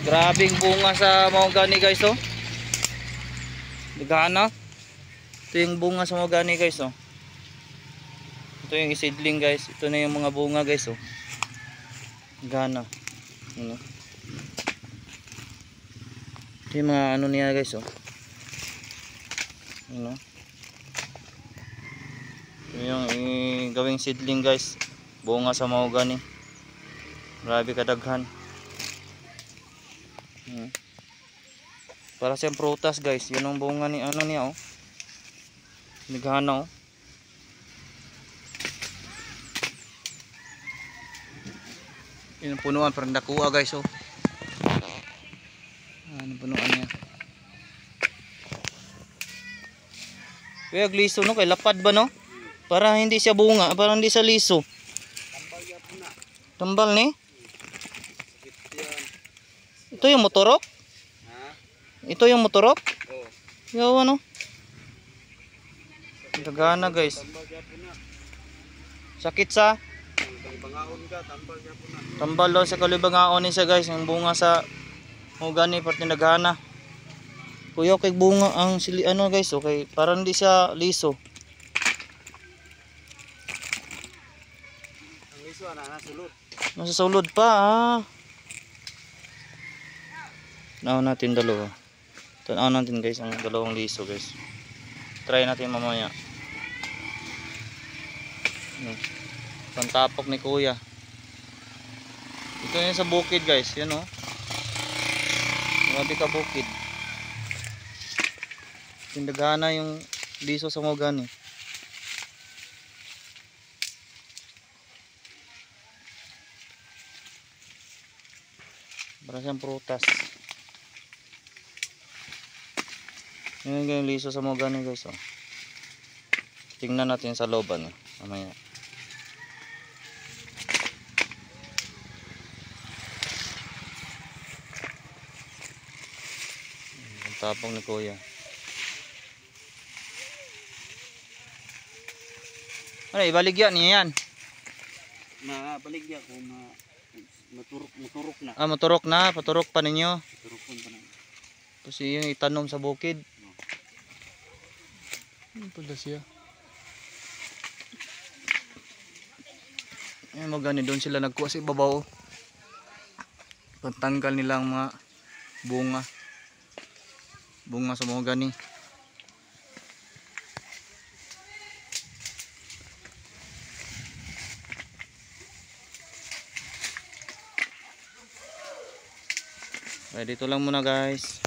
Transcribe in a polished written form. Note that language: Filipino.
Grabing bunga sa mahogany guys oh. Gana. Ito yung bunga sa mahogany guys oh. Ito yung seedling guys. Ito na yung mga bunga guys oh. Gana. Ano? Ito yung mga ano niya guys oh. Ano? Ito yung gawing seedling guys. Bunga sa mahogany. Grabe kadaghan. Para siyang prutas guys. Yun ang bunga ni ano niya oh. Naghana oh. Yun ang punuan parang nakuha guys oh. Ano punuan niya. Kaya gliso no kay lapad ba no? Para hindi siya bunga, para hindi siya liso. Tambal ni? Ito yung motorok? Ito yung motorok? Oo. Yawa no? Dagana guys. Sakit sa? Tambal daw sa kalibangaon niya guys. Yung bunga sa mahogany pati nagana. Kuya kay bunga ang sili ano guys. Okay, para hindi siya liso. Ang liso na sulod. Nasa sulod pa ah. Tanaw natin dalawa. Tanaw natin guys ang dalawang liso guys. Try natin mamaya. Pantapok ni kuya. Ito yung sa bukid guys. Yan o. Grabe ka bukid. Tindagana yung liso sa mahogany. Para siyang prutas. Yan yung liso sa mahogany guys oh. Tingnan natin sa looban eh. Mamaya. Ang tapong ni kuya. Ano ibaligya niya yan? Baligya ko maturok na. Ah maturok na. Paturok pa ninyo. Turokon pa na. Kasi yung itanom sa bukid. Ano pala siya? Ayan mahogany doon sila nagkuha sa ibabaw. Pantanggal nilang mga bunga. Bunga sa mahogany. Dito lang muna guys.